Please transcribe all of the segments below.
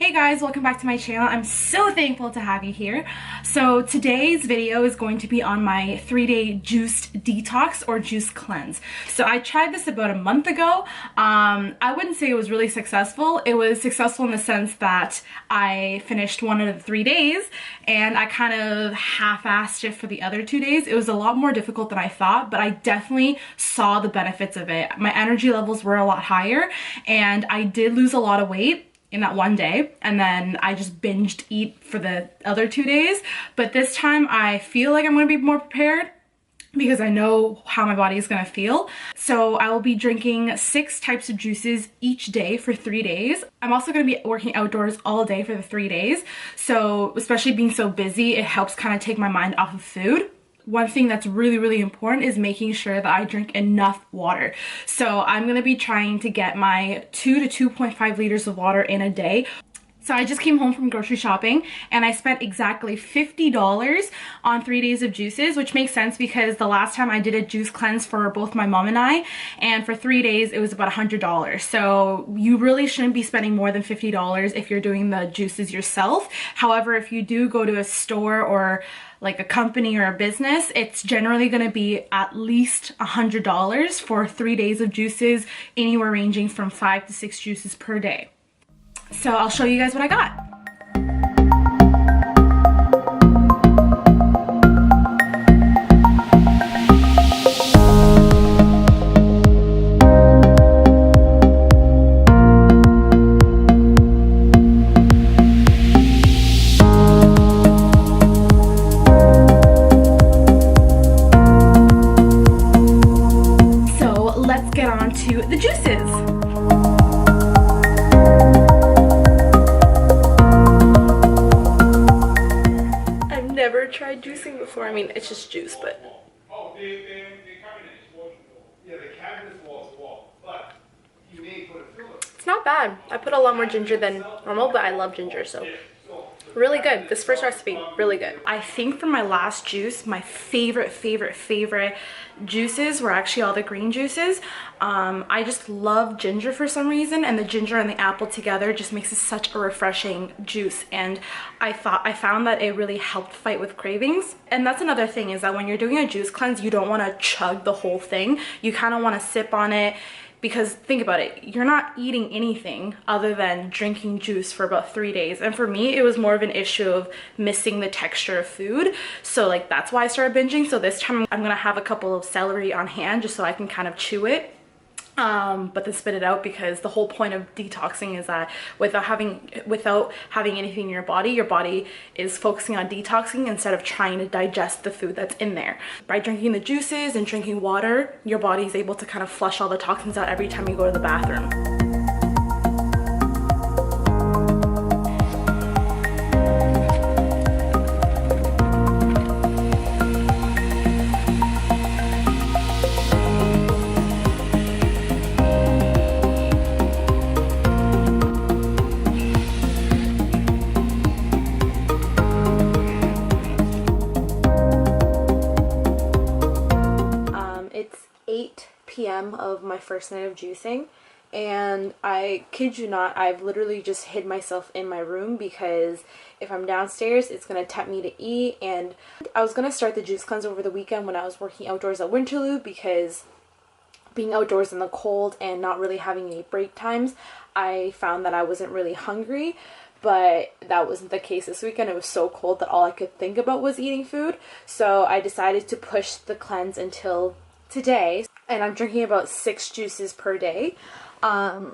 Hey guys, welcome back to my channel. I'm so thankful to have you here. So today's video is going to be on my 3-day juiced detox or juice cleanse. So I tried this about a month ago. I wouldn't say it was really successful. It was successful in the sense that I finished one of the 3 days and I kind of half-assed it for the other 2 days. It was a lot more difficult than I thought, but I definitely saw the benefits of it. My energy levels were a lot higher and I did lose a lot of weight in that one day, and then I just binged eat for the other 2 days. But this time I feel like I'm gonna be more prepared because I know how my body is gonna feel. So I will be drinking 6 types of juices each day for 3 days. I'm also gonna be working outdoors all day for the 3 days. So especially being so busy, it helps kind of take my mind off of food. One thing that's really important is making sure that I drink enough water. So I'm gonna be trying to get my 2 to 2.5 liters of water in a day. So I just came home from grocery shopping and I spent exactly $50 on 3 days of juices, which makes sense because the last time I did a juice cleanse for both my mom and I, and for 3 days it was about $100. So you really shouldn't be spending more than $50 if you're doing the juices yourself. However, if you do go to a store or like a company or a business, it's generally going to be at least $100 for 3 days of juices, anywhere ranging from 5 to 6 juices per day. So I'll show you guys what I got. So let's get on to the juices. Never tried juicing before. I mean, it's just juice, but it's not bad. I put a lot more ginger than normal, but I love ginger, so really good. This first recipe, really good. I think for my last juice, my favorite juices were actually all the green juices. I just love ginger for some reason, and the ginger and the apple together just makes it such a refreshing juice, and I found that it really helped fight with cravings. And that's another thing, is that when you're doing a juice cleanse, you don't want to chug the whole thing. You kind of want to sip on it, because think about it, you're not eating anything other than drinking juice for about 3 days. And for me, it was more of an issue of missing the texture of food. So like that's why I started binging. So this time I'm gonna have a couple of celery on hand just so I can kind of chew it. But then spit it out, because the whole point of detoxing is that without having anything in your body is focusing on detoxing instead of trying to digest the food that's in there. By drinking the juices and drinking water, your body is able to kind of flush all the toxins out every time you go to the bathroom. It's 8 p.m. of my first night of juicing, and I kid you not, I've literally just hid myself in my room because if I'm downstairs, it's going to tempt me to eat. And I was going to start the juice cleanse over the weekend when I was working outdoors at Winterlude, because being outdoors in the cold and not really having any break times, I found that I wasn't really hungry. But that wasn't the case this weekend. It was so cold that all I could think about was eating food. So I decided to push the cleanse until today, and I'm drinking about 6 juices per day. I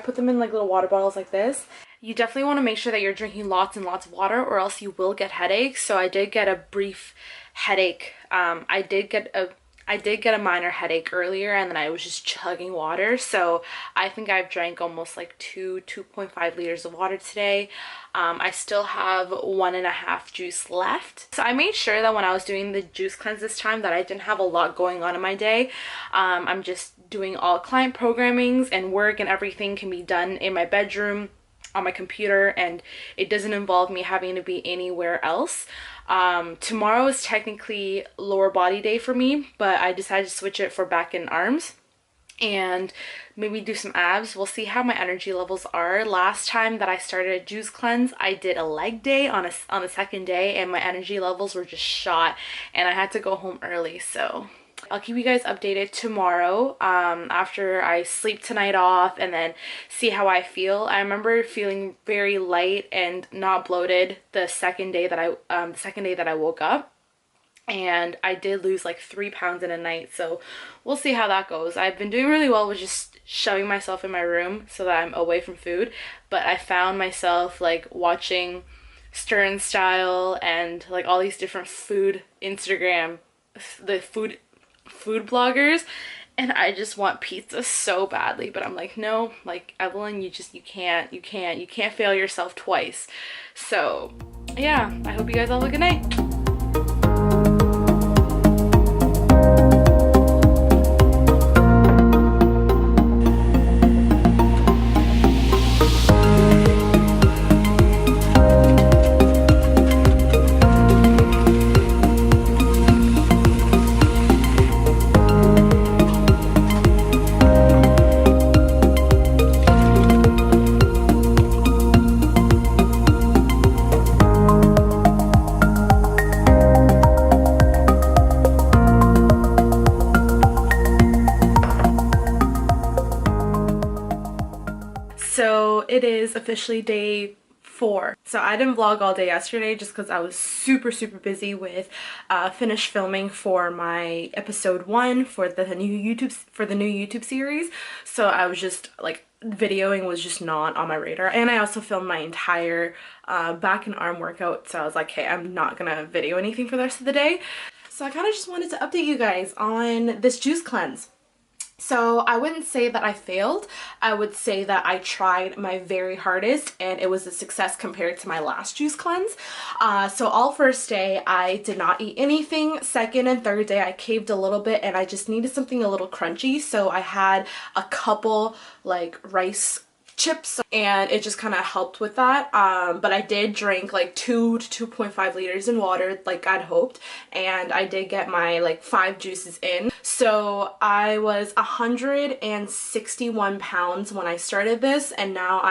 put them in like little water bottles like this. You definitely want to make sure that you're drinking lots and lots of water, or else you will get headaches. So I did get a brief headache. I did get a minor headache earlier, and then I was just chugging water. So I think I've drank almost like 2.5 liters of water today. I still have 1.5 juice left. So I made sure that when I was doing the juice cleanse this time that I didn't have a lot going on in my day. I'm just doing all client programmings, and work and everything can be done in my bedroom on my computer, and it doesn't involve me having to be anywhere else. Tomorrow is technically lower body day for me, but I decided to switch it for back and arms. and maybe do some abs. We'll see how my energy levels are. Last time that I started a juice cleanse, I did a leg day on the second day, and my energy levels were just shot, and I had to go home early. So I'll keep you guys updated tomorrow after I sleep tonight off, and then see how I feel. I remember feeling very light and not bloated the second day that I woke up. And I did lose like 3 pounds in a night, so we'll see how that goes. I've been doing really well with just shoving myself in my room so that I'm away from food, but I found myself like watching Stern Style and like all these different food food bloggers, and I just want pizza so badly, but I'm like, no, like, Evelyn, you can't fail yourself twice. So yeah, I hope you guys all have a good night. So it is officially day 4. So I didn't vlog all day yesterday just because I was super busy with finished filming for my episode 1 for the new YouTube series. So I was just like, videoing was just not on my radar, and I also filmed my entire back and arm workout, so I was like, hey, I'm not gonna video anything for the rest of the day. So I kind of just wanted to update you guys on this juice cleanse. So I wouldn't say that I failed. I would say that I tried my very hardest, and it was a success compared to my last juice cleanse. So all first day I did not eat anything. Second and third day I caved a little bit, and I just needed something a little crunchy. So I had a couple like rice chips, and it just kind of helped with that. But I did drink like 2 to 2.5 liters in water like I'd hoped, and I did get my like 5 juices in. So I was 161 pounds when I started this, and now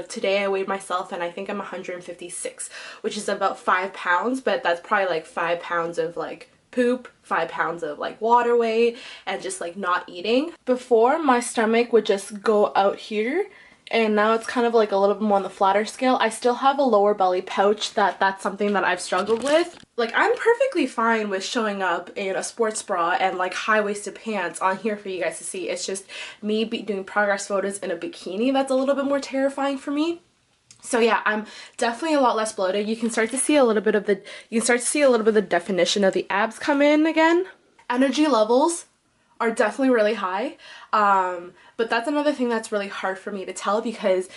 today I weighed myself and I think I'm 156, which is about 5 pounds, but that's probably like 5 pounds of like poop, 5 pounds of like water weight, and just like not eating. Before, my stomach would just go out here, and now it's kind of like a little bit more on the flatter scale. I still have a lower belly pouch. That's something that I've struggled with. Like, I'm perfectly fine with showing up in a sports bra and like high-waisted pants on here for you guys to see. It's just me doing progress photos in a bikini that's a little bit more terrifying for me. So yeah, I'm definitely a lot less bloated. You can start to see a little bit of the definition of the abs come in again. Energy levels are definitely really high, but that's another thing that's really hard for me to tell, because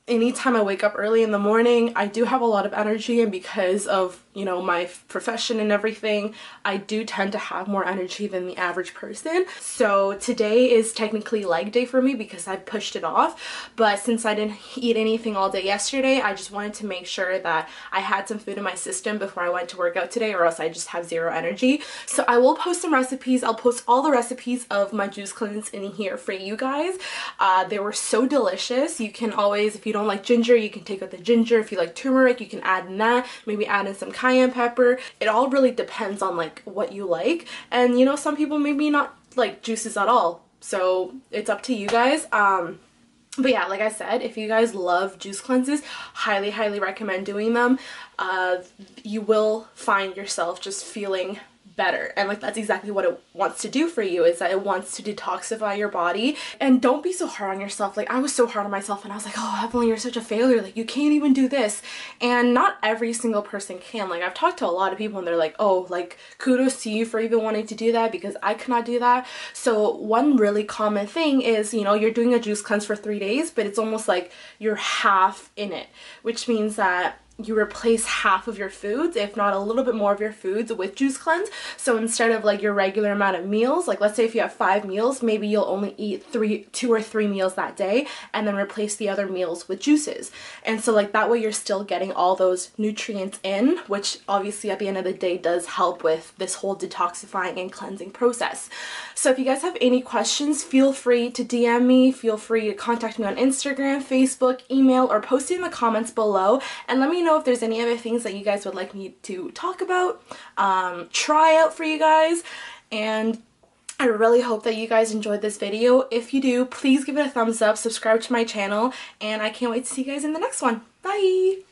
anytime I wake up early in the morning, I do have a lot of energy, and because of, you know, my profession and everything, I do tend to have more energy than the average person. So today is technically leg day for me because I pushed it off, but since I didn't eat anything all day yesterday, I just wanted to make sure that I had some food in my system before I went to work out today, or else I just have zero energy. So I will post some recipes. I'll post all the recipes of my juice cleanse in here for you guys. They were so delicious. You can always, if you don't like ginger, you can take out the ginger. If you like turmeric, you can add in that. Maybe add in some cayenne pepper. It all really depends on like what you like, and you know, some people maybe not like juices at all, so it's up to you guys. But yeah, like I said, if you guys love juice cleanses, highly recommend doing them. You will find yourself just feeling better, and like that's exactly what it wants to do for you, is that it wants to detoxify your body. And don't be so hard on yourself. Like, I was so hard on myself, and I was like, oh, Evelyn, you're such a failure, like you can't even do this. And not every single person can. Like, I've talked to a lot of people and they're like, oh, like kudos to you for even wanting to do that, because I could not do that. So one really common thing is, you know, you're doing a juice cleanse for 3 days, but it's almost like you're half in it, which means that you replace half of your foods, if not a little bit more of your foods, with juice cleanse. So instead of like your regular amount of meals, like let's say if you have 5 meals, maybe you'll only eat 2 or 3 meals that day and then replace the other meals with juices. And so like that way you're still getting all those nutrients in, which obviously at the end of the day does help with this whole detoxifying and cleansing process. So if you guys have any questions, feel free to DM me, feel free to contact me on Instagram, Facebook, email, or post it in the comments below, and let me know if there's any other things that you guys would like me to talk about, try out for you guys. And I really hope that you guys enjoyed this video. If you do, please give it a thumbs up, subscribe to my channel, and I can't wait to see you guys in the next one. Bye!